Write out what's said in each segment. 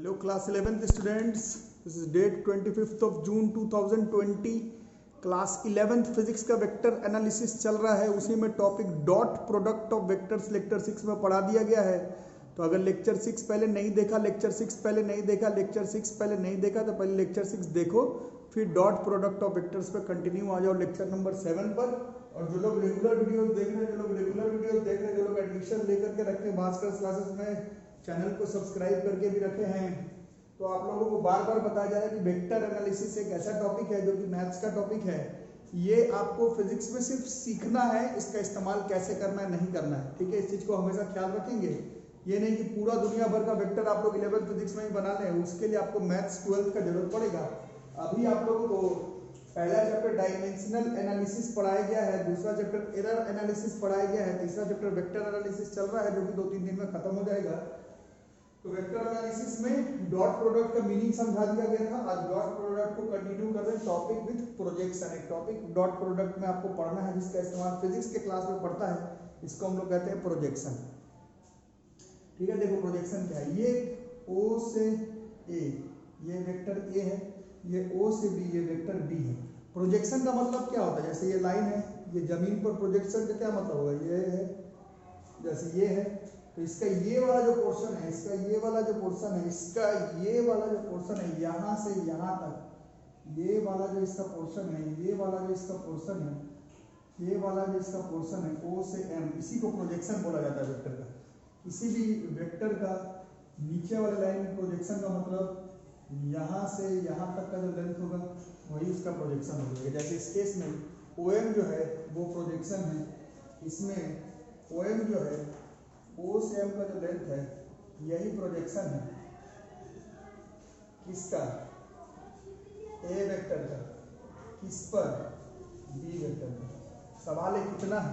Hello class 11th students, this is date 25th of June 2020, class 11th physics का vector analysis चल रहा है। उसी में topic dot product of vectors lecture 6 में पढ़ा दिया गया है। तो अगर लेक्चर 6 पहले नहीं देखा, लेक्चर 6 पहले नहीं देखा तो पहले लेक्चर 6 देखो, फिर डॉट प्रोडक्ट ऑफ वेक्टर्स पे कंटिन्यू आ जाओ लेक्चर नंबर 7 पर। और जो लोग रेगुलर वीडियोस देख रहे हैं, जो लोग एडमिशन लेकर के रखे भास्कर क्लासेस में, चैनल को सब्सक्राइब करके भी रखे हैं, तो आप लोगों को बार बार बताया जा रहा है कि वेक्टर एनालिसिस एक ऐसा टॉपिक है जो कि मैथ्स का टॉपिक है। ये आपको फिजिक्स में सिर्फ सीखना है, इसका इस्तेमाल कैसे करना है नहीं करना है, ठीक है। इस चीज को हमेशा ख्याल रखेंगे। ये नहीं कि पूरा दुनिया भर का वेक्टर आप लोग 11th फिजिक्स में ही बना लें, उसके लिए आपको मैथ्स 12th का जरूरत पड़ेगा। अभी आप लोगों को पहला चैप्टर डायमेंशनल एनालिसिस पढ़ाया गया है, दूसरा चैप्टर एरर एनालिसिस पढ़ाया गया है, तीसरा चैप्टर वेक्टर एनालिसिस चल रहा है जो कि 2-3 दिन में खत्म हो जाएगा। तो वेक्टर एनालिसिस में डॉट प्रोडक्ट का मीनिंग समझा दिया गया था। आज डॉट प्रोडक्ट को कंटिन्यू कर रहे हैं, टॉपिक विद प्रोजेक्शन। एक टॉपिक डॉट प्रोडक्ट में आपको पढ़ना है जिसका इस्तेमाल फिजिक्स के क्लास में पढ़ता है, इसको हम लोग कहते हैं प्रोजेक्शन, ठीक है। देखो प्रोजेक्शन क्या है, ये ओ से ए, ये वेक्टर ए है, ये ओ से बी, ये वेक्टर बी है। प्रोजेक्शन का मतलब क्या होता है, जैसे ये लाइन है, ये जमीन पर प्रोजेक्शन का क्या मतलब होगा, ये है, जैसे ये है तो इसका ये वाला जो पोर्शन है, इसका ये वाला जो पोर्शन है, इसका ये वाला जो पोर्शन है, यहाँ से यहाँ तक ये वाला जो इसका पोर्शन है, ये वाला जो इसका पोर्शन है, ये वाला जो इसका पोर्शन है, ओ से एम, इसी को प्रोजेक्शन बोला जाता है वेक्टर का। किसी भी वेक्टर का नीचे वाले लाइन में प्रोजेक्शन का मतलब यहाँ से यहाँ तक का जो लेंथ होगा वही उसका प्रोजेक्शन हो जाएगा। जैसे इस केस में ओ एम जो है वो प्रोजेक्शन है, इसमें ओ एम जो है ओ से एम का जो लेंथ है यही प्रोजेक्शन है, किसका, ए वेक्टर का, किस पर, बी वेक्टर का। सवाल है कितना है,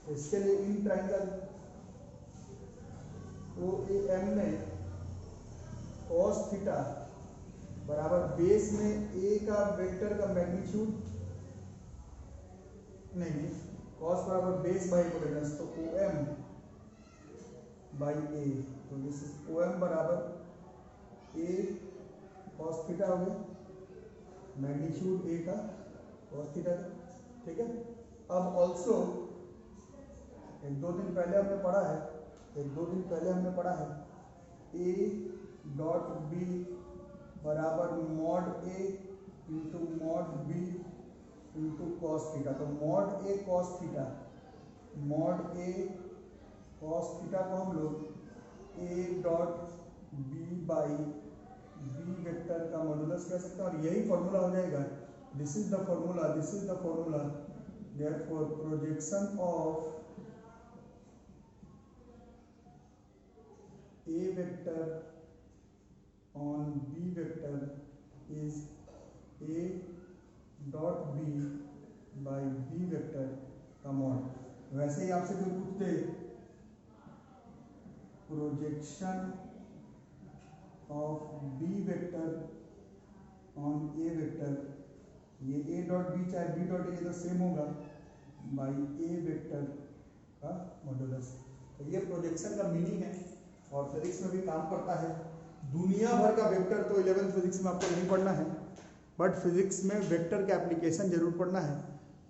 तो इसके लिए in triangle O A M में cos थीटा बराबर बेस में ए का वेक्टर का मैग्नीट्यूड, नहीं cos बराबर बेस बाई हिपोटेनस, तो ओ एम बाई ए, तो दिस इज ओ एम बराबर ए cos थीटा हो गया, मैग्नीट्यूड ए का cos थीटा का, ठीक है। अब ऑल्सो एक दो दिन पहले हमने पढ़ा है ए डॉट बी बराबर mod a into mod B into cos theta. तो mod a cos theta, mod a cos theta को हम लोग a dot b by b vector का मॉडुलस कह सकते हैं, और यही फॉर्मूला हो जाएगा। This is the formula therefore projection of a vector on b vector is a dot b by b vector का मॉड। वैसे ही आपसे कोई पूछते projection of b vector on a vector, ये ए डॉट बी चाहे बी डॉट ए तो same होगा बाई ए वेक्टर का मॉडुलस। तो ये प्रोजेक्शन का मीनिंग है और फिजिक्स में भी काम करता है। दुनिया भर का वेक्टर तो 11th फिजिक्स में आपको नहीं पढ़ना है, बट फिजिक्स में वेक्टर का एप्लीकेशन जरूर पढ़ना है।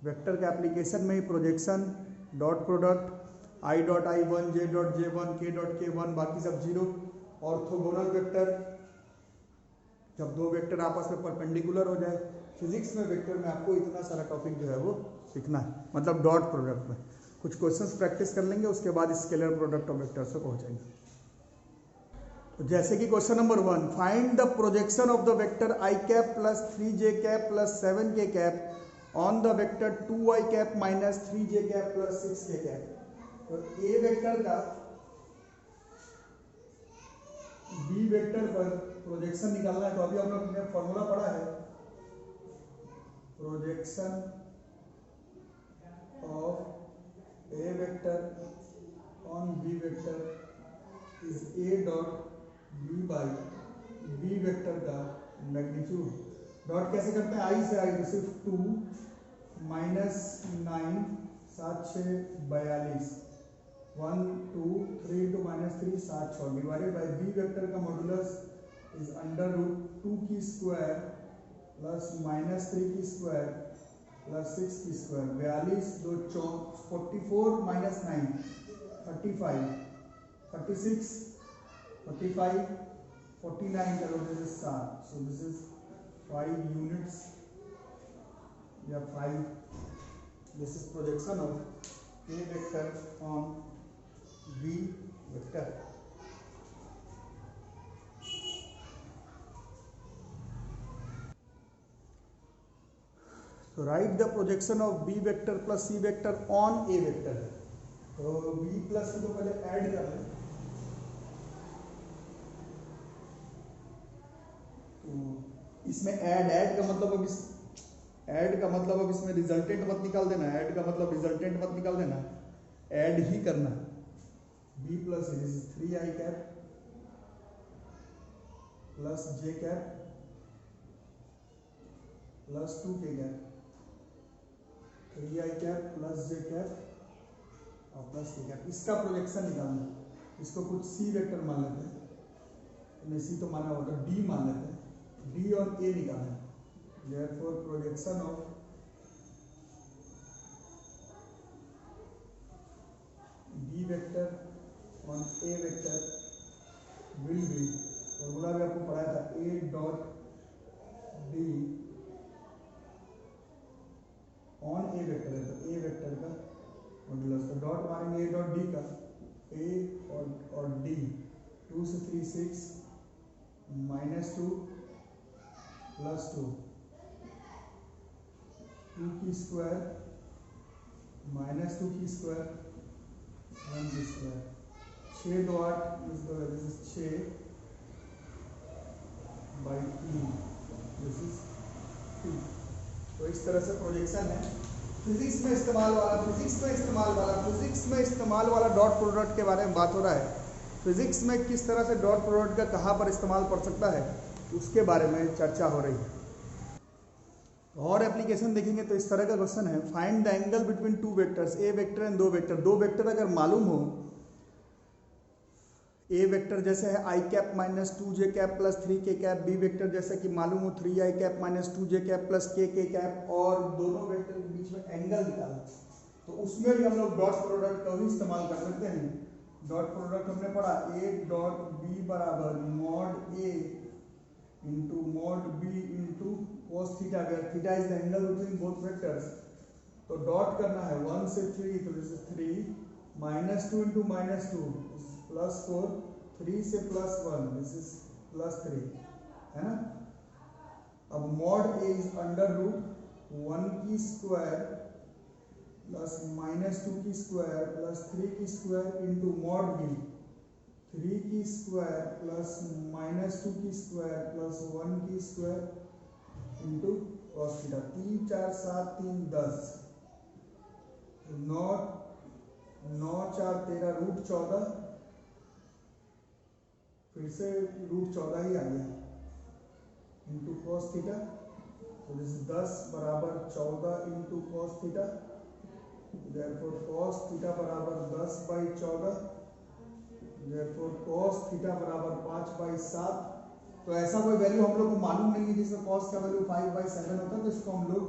वेक्टर का एप्लीकेशन में ही projection, dot product, i dot i one, j dot j one, k dot k one, बाकी सब जीरो, ऑर्थोगोनल वेक्टर, जब दो वेक्टर आपस में परपेंडिकुलर हो जाए। फिजिक्स में वेक्टर में आपको इतना सारा टॉपिक जो है वो सीखना है, मतलब डॉट प्रोडक्ट में कुछ क्वेश्चंस प्रैक्टिस कर लेंगे, उसके बाद स्केलर प्रोडक्ट ऑफ वेक्टर्स पे पहुंचेंगे। तो जैसे कि question number 1, find the projection of the vector I cap plus 3j cap plus 7k cap on the vector 2i cap minus 3j cap plus 6k cap. तो A vector का B vector पर projection निकालना है। तो अभी हम लोग ने फॉर्मूला पढ़ा है, projection of a vector on b vector is a dot b by b vector का मैग्नीट्यूड। डॉट कैसे करते हैं, आई से आई तो सिर्फ 2 minus 9 7 6 42 1 2 3 2 -3 7 6 divided by B vector का मॉडुलस इज अंडर रूट 2 की स्क्वायर प्लस माइनस 3 की स्क्वायर प्लस 6 की स्क्वायर। 42 दो 44 माइनस 9 35 36 45 49 करो, this is 7, so this is 5 units या 5। This is projection of A vector on B vector. So write the projection of B vector plus C vector on A vector. तो B plus C को पहले add कर लें। तो इसमें add का मतलब अब इसमें रिजल्टेंट मत निकाल देना। ऐड का मतलब रिजल्टेंट मत निकाल देना, ऐड ही करना। B plus 3i cap plus j cap plus 2k cap, 3i cap plus j cap और प्लस k कैप। इसका प्रोजेक्शन निकालना। इसको कुछ C वेक्टर मान लेते हैं, C तो माना होता है, D मान लेते हैं। D और A निकालना। Therefore projection of B vector on A vector will be, formula भी आपको पढ़ाया था, A dot D on A vector है, तो A वेक्टर का मॉड्यूलस, तो डॉट मारेंगे A डॉट D का, A और D 2 से 3 6 -2 प्लस 2 2 की स्क्वायर -2 की स्क्वायर 1 की स्क्वायर। 6 दो 8, this is 6 by 3, this is 2। तो इस तरह से प्रोजेक्शन है। फिजिक्स में इस्तेमाल वाला डॉट प्रोडक्ट के बारे में बात हो रहा है। फिजिक्स में किस तरह से डॉट प्रोडक्ट का कहाँ पर इस्तेमाल पड़ सकता है उसके बारे में चर्चा हो रही है। और एप्लीकेशन देखेंगे तो इस तरह का क्वेश्चन है, find the angle between two vectors, a vector and दो वेक्टर अगर मालूम हो, ए वेक्टर जैसे है i cap minus 2j cap plus 3k cap, b vector जैसे कि मालूम हो 3i cap minus 2j cap plus k cap, और दोनों वेक्टर के बीच में एंगल निकाला, तो उसमें भी हम लोग डॉट प्रोडक्ट का भी इस्तेमाल कर सकते हैं। डॉट प्रोडक्ट हमने पढ़ा, ए डॉट बी बराबर mod a into mod B into cos theta, where theta is the angle between both vectors. तो डॉट करना है 1 से 3, तो दिस इज 3 -2 इंटू -2 प्लस 4, 3 से प्लस 1, दिस इज प्लस 3, है ना। अब mod a is under root 1 की स्क्वायर प्लस -2 की स्क्वायर प्लस 3 की स्क्वायर इंटू मॉड बी 3 की स्क्वायर प्लस -2 की स्क्वायर प्लस 1 की square into cos theta. 3 4 7 3 10, 9 9 4 13 root 14, फिर से रूट 14 ही आ गया इंटू cos थीटा। तो दिस 10 बराबर 14 into cos theta, therefore cos theta बराबर 10 बाई 14, therefore cos थीटा बराबर 5 बाई 7। तो ऐसा कोई वैल्यू हम लोग को मालूम नहीं है जिसमें cos का वैल्यू 5/7 होता है, तो इसको हम लोग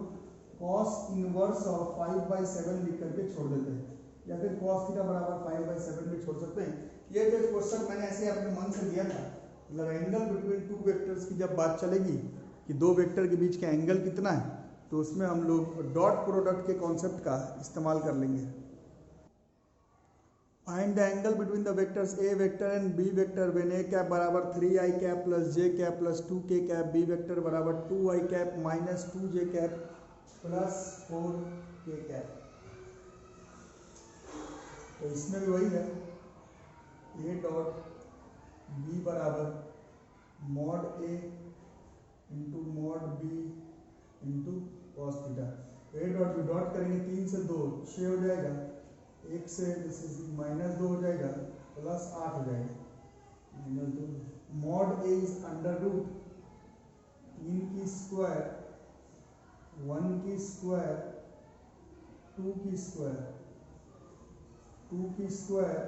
cos इनवर्स ऑफ 5/7 लिख करके छोड़ देते हैं, या फिर cos थीटा बराबर 5/7 भी छोड़ सकते हैं। ये जो क्वेश्चन मैंने ऐसे अपने मन से दिया था, मतलब एंगल बिटवीन टू वेक्टर्स की जब बात चलेगी कि दो वेक्टर के बीच का एंगल कितना है, तो उसमें हम लोग डॉट प्रोडक्ट के कॉन्सेप्ट का इस्तेमाल कर लेंगे। Find the angle between the vectors a vector and B vector when a cap बराबर 3i cap plus j cap plus 2k cap, b vector बराबर 2i cap minus 2j cap plus 4k cap. तो इसमें भी वही है, a dot b बराबर mod a into mod B into cos theta. A dot b dot करेंगे 3 से 2 6 हो जाएगा, 1 से -2 हो जाएगा, प्लस 8 हो जाएगा -2। Mod a is under root 3 की स्क्वायर 1 की स्क्वायर 2 की स्क्वायर 2 की स्क्वायर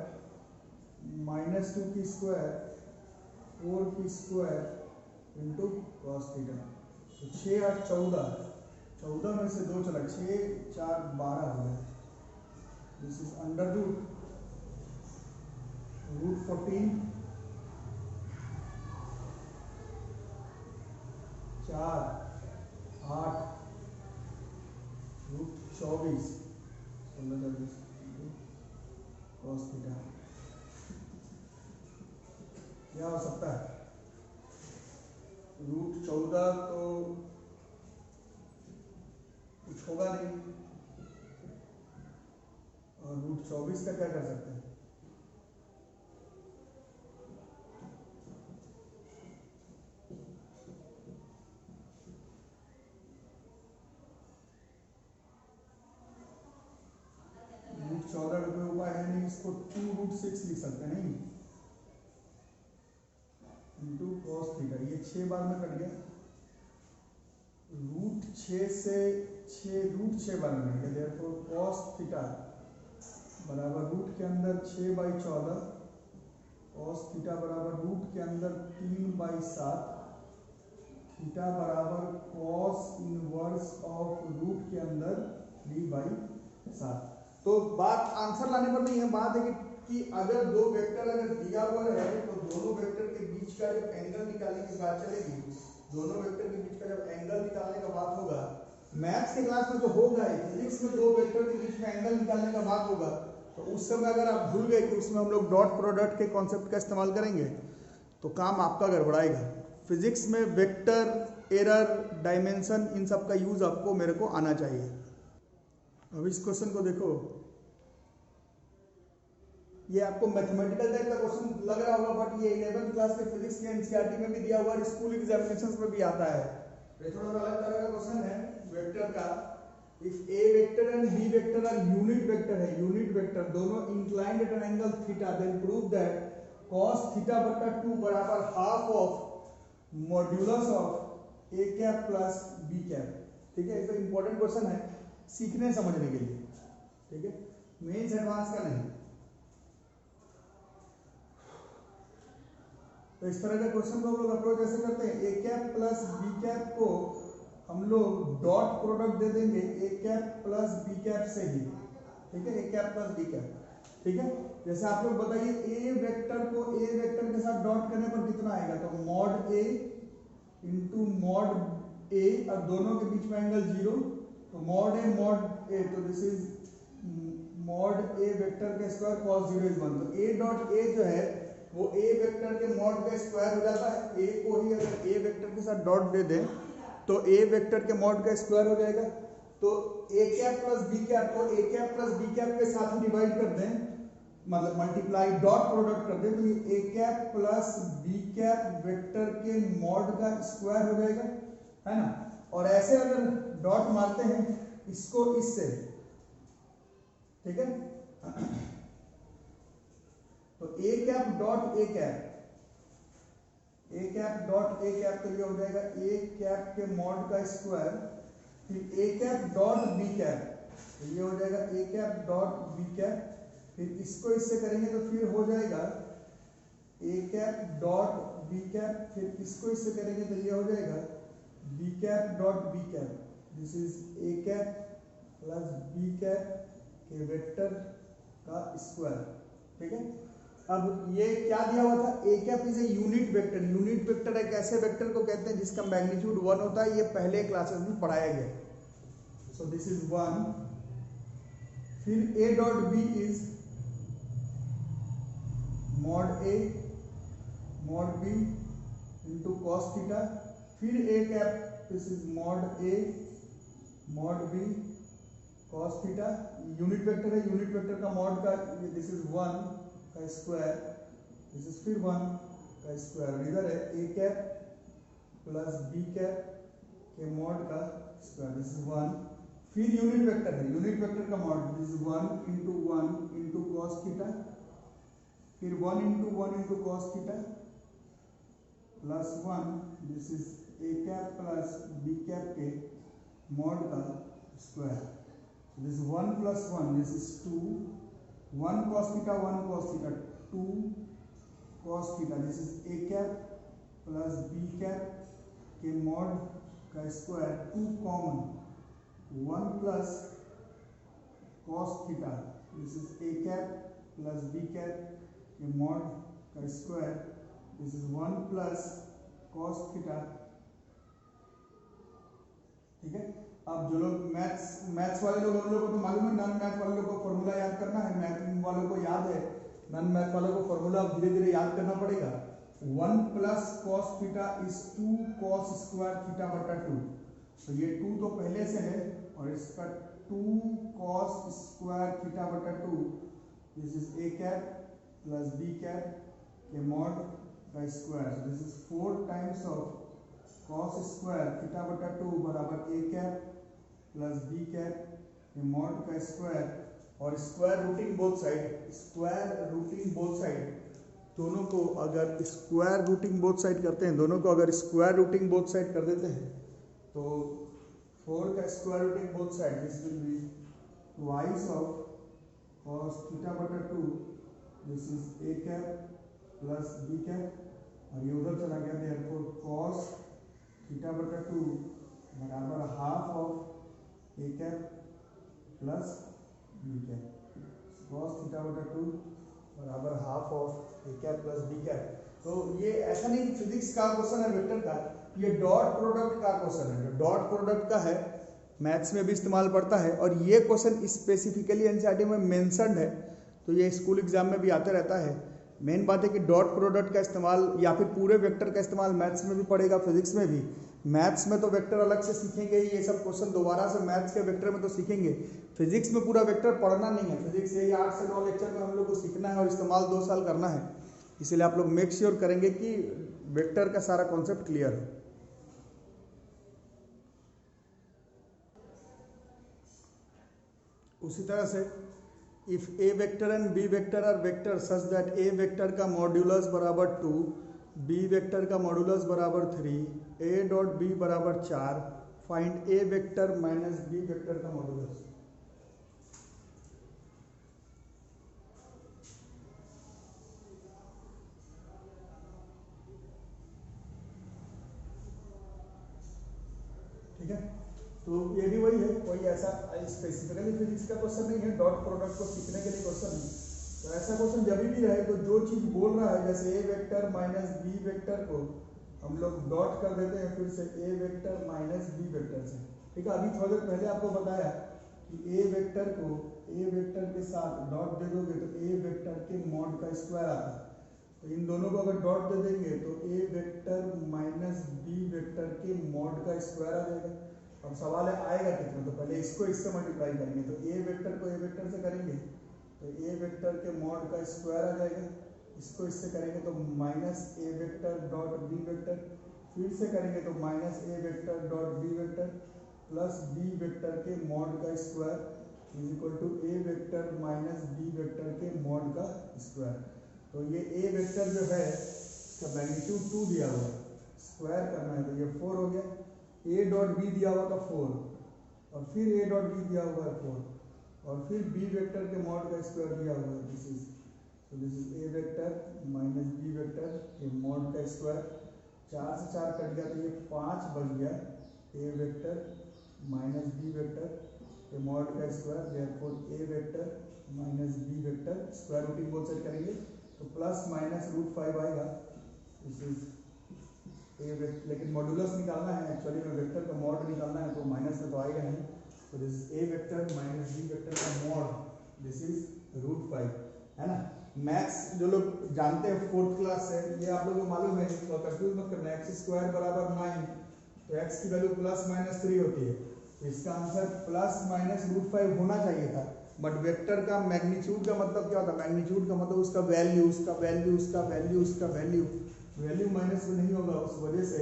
-2 की स्क्वायर 4 की स्क्वायर इंटू कॉस थीटा। तो 6 8 14, 14 में से 2 चला, 6 4 12 हो गया। This is under root 14 4 8 root 24 cos theta. क्या हो सकता है? रूट 14 तो कुछ होगा नहीं, और रूट 24 का क्या कर सकते हैं? रूट 14 का कोई उपाय है नहीं, इसको 2 रूट 6 लिख सकते हैं, नहीं इंटू कॉस थीटा। ये 6 बार में कट गया, रूट 6 से 6 रूट 6 बार में कट गया। देयरफॉर कॉस थीटा बराबर रूट के अंदर 6/14, कॉस थीटा बराबर रूट के अंदर 3/7, थीटा बराबर कॉस इनवर्स ऑफ रूट के अंदर 3/7। तो बात आंसर लाने पर नहीं है, बात है कि अगर दो वेक्टर अगर दिया हुआ है तो दोनों वेक्टर के बीच का जब एंगल निकालने की बात चलेगी, दोनों वेक्टर के बीच का जब एंगल निकालने का बात होगा, मैथ्स के क्लास में तो होगा ही, फिजिक्स में दो वेक्टर के बीच में एंगल निकालने का बात होगा, तो उस समय अगर आप भूल गए कि उसमें हम लोग डॉट प्रोडक्ट के कॉन्सेप्ट का इस्तेमाल करेंगे तो काम आपका गड़बड़ाएगा। फिजिक्स में वेक्टर, एरर, डायमेंशन, इन सब का यूज आपको मेरे को आना चाहिए। अब इस क्वेश्चन को देखो, ये आपको मैथमेटिकल टाइप का क्वेश्चन लग रहा होगा, बट ये 11th क्लास के फिजिक्स के एनसीईआरटी में भी दिया हुआ है, स्कूल एग्जामिनेशंस में भी आता है। ये थोड़ा सा अलग तरह का क्वेश्चन है वेक्टर का। If A vector and B vector are unit vector है, यूनिट वेक्टर दोनों inclined at an angle theta, then prove that cos theta बटा 2 बराबर half of modulus of a cap plus b cap. ठीक है, ये important question है सीखने समझने के लिए, ठीक है, मेंस एडवांस का नहीं। तो इस तरह के क्वेश्चन को हम लोग अप्रोच ऐसे करते हैं, ए कैप प्लस बी कैप को हम लोग डॉट प्रोडक्ट दे देंगे ए कैप प्लस बी कैप से ही, ठीक है, a cap plus b cap. ठीक है, जैसे आप लोग बताइए ए वेक्टर को ए वेक्टर के साथ डॉट करने पर कितना आएगा, तो मॉड ए इंटू मॉड ए, और दोनों के बीच में एंगल 0, तो मॉड ए, तो this is mod A vector का स्क्वायर cos 0 इज 1। तो ए डॉट ए जो है वो ए वेक्टर के मॉड का स्क्वायर हो जाता है। ए को ही अगर ए वेक्टर के साथ डॉट दे दें तो ए वेक्टर के मॉड का स्क्वायर हो जाएगा। तो a cap plus b cap को ए कैप प्लस बी कैप के साथ ही डिवाइड कर दें, मतलब मल्टीप्लाई डॉट प्रोडक्ट कर दें, तो ये a cap plus b cap vector के मॉड का स्क्वायर हो जाएगा, है ना। और ऐसे अगर डॉट मारते हैं इसको इससे, ठीक है, तो a cap dot a cap, a cap dot a cap, तो ये हो जाएगा ए कैप के मॉड का स्क्वायर, फिर ए कैप डॉट बी कैप, तो ये हो जाएगा a cap dot b cap, फिर इसको इससे करेंगे तो फिर हो जाएगा a cap dot b cap, फिर इसको इससे करेंगे तो ये हो जाएगा b cap dot b cap. This is a cap plus b cap के वेक्टर का स्क्वायर, ठीक है। अब ये क्या दिया हुआ था, a cap is a unit vector. Unit vector एक ऐसे वेक्टर को कहते हैं जिसका मैग्नीट्यूड 1 होता है, ये पहले क्लासेस में पढ़ाया गया। सो दिस इज 1, फिर A dot B is mod A mod B into cos theta, फिर ए cap, this is mod A mod B cos theta. Unit vector है, यूनिट वेक्टर का मॉड का दिस इज 1 का square, this is फिर 1 का square, इधर है a cap plus b cap के मॉड का स्क्वायर, दिस इज 1, फिर यूनिट वेक्टर है, यूनिट वेक्टर का mod this is 1 into cos theta, फिर 1 into cos theta plus 1, this is a cap plus b cap के mod का square, this 1 plus 1, this is 2, 1 cos theta 2 cos theta, this is a cap plus b cap के mod का square 2 common 1 plus cos theta this is a cap plus b cap के mod का square this is 1 plus cos theta. ठीक है, अब जो लोग maths वाले लोग उन लोगों को तो मालूम है, नॉन मैथ वाले लोग को फॉर्मूला याद करना है, मैथ वालों को याद है, नॉन मैथ वालों को फॉर्मूला धीरे धीरे याद करना पड़ेगा। 1 plus cos theta is 2 cos square theta बटा 2। तो ये 2 तो पहले से है और इसका 2 कॉस स्क्वायर थीटा बटा 2 this is a cap plus b cap के मॉड का square this is 4 times of cos square theta बटा 2 बराबर a cap plus b cap के मॉड का स्क्वायर और स्क्वायर रूटिंग बोथ साइड दोनों को अगर स्क्वायर रूटिंग बोथ साइड करते हैं, दोनों को अगर स्क्वायर रूटिंग बोथ साइड कर देते हैं तो 4 का square rooting both side this will be twice of cos theta बटा 2 this is a cap plus b cap और ये उधर चला गया, देयरफॉर cos थीटा बटा 2 बराबर half of a cap plus b cap. cos theta बटा 2 बराबर half of a cap plus b cap. तो ये ऐसा नहीं कि फिजिक्स का क्वेश्चन है वेक्टर का, ये डॉट प्रोडक्ट का क्वेश्चन है। जो डॉट प्रोडक्ट का है मैथ्स में भी इस्तेमाल पड़ता है और ये क्वेश्चन स्पेसिफिकली एनसीईआरटी में मेंशन्ड है, तो ये स्कूल एग्जाम में भी आता रहता है। मेन बात है कि डॉट प्रोडक्ट का इस्तेमाल या फिर पूरे वेक्टर का इस्तेमाल मैथ्स में भी पड़ेगा, फिजिक्स में भी। मैथ्स में तो वेक्टर अलग से सीखेंगे ही, ये सब क्वेश्चन दोबारा से मैथ्स के वेक्टर में तो सीखेंगे। फिजिक्स में पूरा वेक्टर पढ़ना नहीं है, फिजिक्स यही 8 से 9 लेक्चर में हम लोग को सीखना है और इस्तेमाल 2 साल करना है। इसलिए आप लोग मेक श्योर करेंगे कि वेक्टर का सारा कॉन्सेप्ट क्लियर है। उसी तरह से if A vector and B vector are vector such that A vector का मॉड्यूलस बराबर 2, बी वेक्टर का मॉड्यूलस बराबर 3, ए डॉट बी बराबर 4, फाइंड ए वेक्टर माइनस बी वेक्टर का मॉड्यूलस। ठीक है, तो ये भी वही है, कोई ऐसा स्पेसिफिकली फिजिक्स का क्वेश्चन नहीं है, डॉट प्रोडक्ट को सीखने के लिए क्वेश्चन है। तो ऐसा क्वेश्चन जब भी रहे तो जो चीज बोल रहा है, जैसे ए वेक्टर माइनस बी वेक्टर को हम लोग डॉट कर देते हैं फिर से ए वेक्टर माइनस बी वेक्टर से। ठीक है, अभी थोड़ी देर पहले आपको बताया कि ए वेक्टर को ए वेक्टर के साथ डॉट दे दोगे तो ए वेक्टर के मॉड का स्क्वायर आता है। तो इन दोनों को अगर डॉट दे देंगे तो A vector minus B vector के मॉड का स्क्वायर आ जाएगा। अब सवाल है आएगा कितना, तो पहले इसको इससे मल्टीप्लाई करेंगे, तो ए वेक्टर को ए वेक्टर से करेंगे तो ए वेक्टर के मॉड का स्क्वायर आ जाएगा, इसको इससे करेंगे तो minus A vector dot B vector, फिर से करेंगे तो minus A vector dot B vector plus B vector के मॉड का square is equal to A vector minus B vector के मॉड का स्क्वायर। तो ये ए वेक्टर जो है इसका मैग्नीट्यूड 2 दिया हुआ है, स्क्वायर करना है तो ये 4 हो गया, ए डॉट बी दिया हुआ था 4 और फिर ए डॉट बी दिया हुआ है 4 और फिर बी वेक्टर के मॉड का स्क्वायर दिया हुआ है, this is A vector minus B vector के मॉड का स्क्वायर। 4 से 4 कट गया तो ये 5 बच गया, A vector minus B vector के मॉड का square, therefore A vector minus B vector square rooting both side करेंगे तो प्लस माइनस √5 आएगा। दिस इज ए वेक्टर, लेकिन मॉड्यूलस निकालना है, एक्चुअली में वेक्टर का मॉड निकालना है तो माइनस में तो आएगा नहीं। तो this is A vector minus B vector का मॉड, दिस इज √5, है ना। मैथ्स जो लोग जानते हैं 4th क्लास से, ये आप लोगों को मालूम है, तो कंफ्यूज मत करना। एक्स स्क्वायर बराबर 9 तो एक्स की वैल्यू प्लस माइनस 3 होती है, तो इसका आंसर प्लस माइनस √5 होना चाहिए था। बट वेक्टर का मैग्नीट्यूड का मतलब क्या होता है? मैग्नीट्यूड का मतलब उसका वैल्यू, उसका वैल्यू, उसका वैल्यू, उसका वैल्यू, वैल्यू माइनस में नहीं होगा, उस वजह से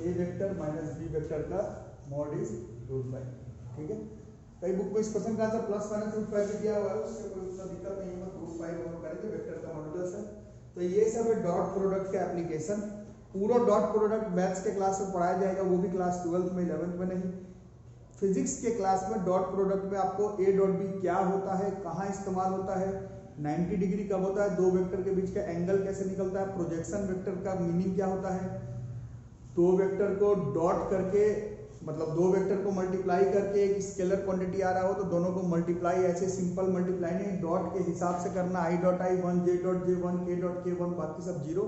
ए वेक्टर माइनस बी वेक्टर का मॉड इज √5। ठीक है, कई बुक में इस क्वेश्चन का आंसर प्लस माइनस √5 दिया हुआ है, उससे कोई उतना दिक्कत नहीं है, √5 हम करेंगे, वेक्टर का मॉड्यूलस है। तो ये सब है डॉट प्रोडक्ट का एप्लीकेशन। पूरा डॉट प्रोडक्ट मैथ्स के क्लास में पढ़ाया जाएगा, वो भी क्लास 12th में, 11th में नहीं। फिजिक्स के क्लास में डॉट प्रोडक्ट में आपको ए डॉट बी क्या होता है, कहाँ इस्तेमाल होता है, 90 डिग्री कब होता है, दो वेक्टर के बीच का एंगल कैसे निकलता है, प्रोजेक्शन वेक्टर का मीनिंग क्या होता है, दो वेक्टर को डॉट करके, मतलब दो वेक्टर को मल्टीप्लाई करके एक स्केलर क्वांटिटी आ रहा हो तो दोनों को मल्टीप्लाई ऐसे सिंपल मल्टीप्लाई नहीं, डॉट के हिसाब से करना, i dot i 1, j dot j 1, k dot k 1, बाकी सब जीरो।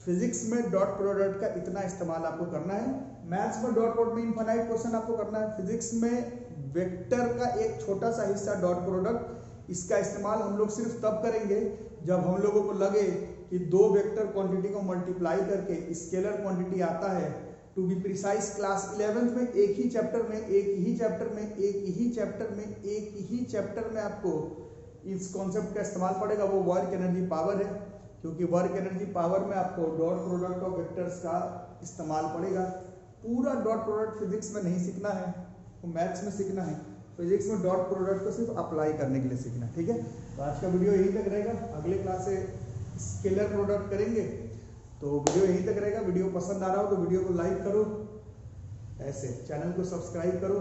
फिजिक्स में डॉट प्रोडक्ट का इतना इस्तेमाल आपको करना है, मैथ्स में डॉट प्रोडक्ट में इनफाइनाइट क्वेश्चन आपको करना है, फिजिक्स में वेक्टर का एक छोटा सा हिस्सा डॉट प्रोडक्ट, इसका इस्तेमाल हम लोग सिर्फ तब करेंगे जब हम लोगों को लगे कि दो वेक्टर क्वांटिटी को मल्टीप्लाई करके स्केलर क्वांटिटी आता है। To be precise class 11th में एक ही चैप्टर में आपको इस कॉन्सेप्ट का इस्तेमाल पड़ेगा, वो वर्क एनर्जी पावर है, क्योंकि वर्क एनर्जी पावर में आपको डॉट प्रोडक्ट ऑफ वेक्टर्स का इस्तेमाल पड़ेगा। पूरा डॉट प्रोडक्ट फिजिक्स में नहीं सीखना है, वो मैथ्स में सीखना है, फिजिक्स में डॉट प्रोडक्ट को सिर्फ अप्लाई करने के लिए सीखना है, ठीक है। तो आज का वीडियो यहीं तक रहेगा, अगले क्लास से स्केलर प्रोडक्ट करेंगे, तो वीडियो यहीं तक रहेगा। वीडियो पसंद आ रहा हो तो वीडियो को लाइक करो, ऐसे चैनल को सब्सक्राइब करो,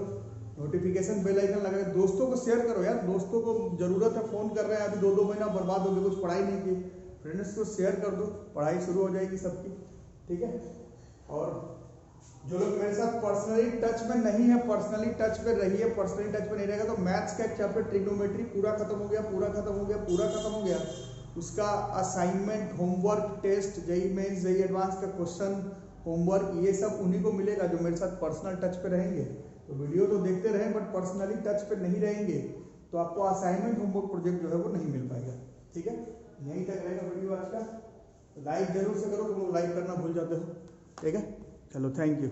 नोटिफिकेशन बेल आइकन लगा के दोस्तों को शेयर करो यार, दोस्तों को जरूरत है, फोन कर रहे हैं, अभी 2-2 महीना बर्बाद हो गए, कुछ पढ़ाई नहीं की, फ्रेंड्स को शेयर कर दो, पढ़ाई शुरू हो जाएगी सबकी, ठीक है। और जो लोग मेरे साथ पर्सनली टच में नहीं है, पर्सनली टच पे रहिए, पर्सनली टच पे नहीं रहेगा तो मैथ्स का एक चैप्टर ट्रिग्नोमेट्री पूरा खत्म हो गया, उसका assignment, homework, test, JEE mains, JEE advance का क्वेश्चन, होमवर्क, ये सब उन्हीं को मिलेगा जो मेरे साथ पर्सनल टच पे रहेंगे। तो वीडियो तो देखते रहें बट पर्सनली टच पे नहीं रहेंगे तो आपको असाइनमेंट, होमवर्क, प्रोजेक्ट जो है वो नहीं मिल पाएगा, ठीक है। यहीं तक रहेगा वीडियो आज का, लाइक जरूर से करो, तुम लोग लाइक करना भूल जाते हो, ठीक है। चलो, थैंक यू।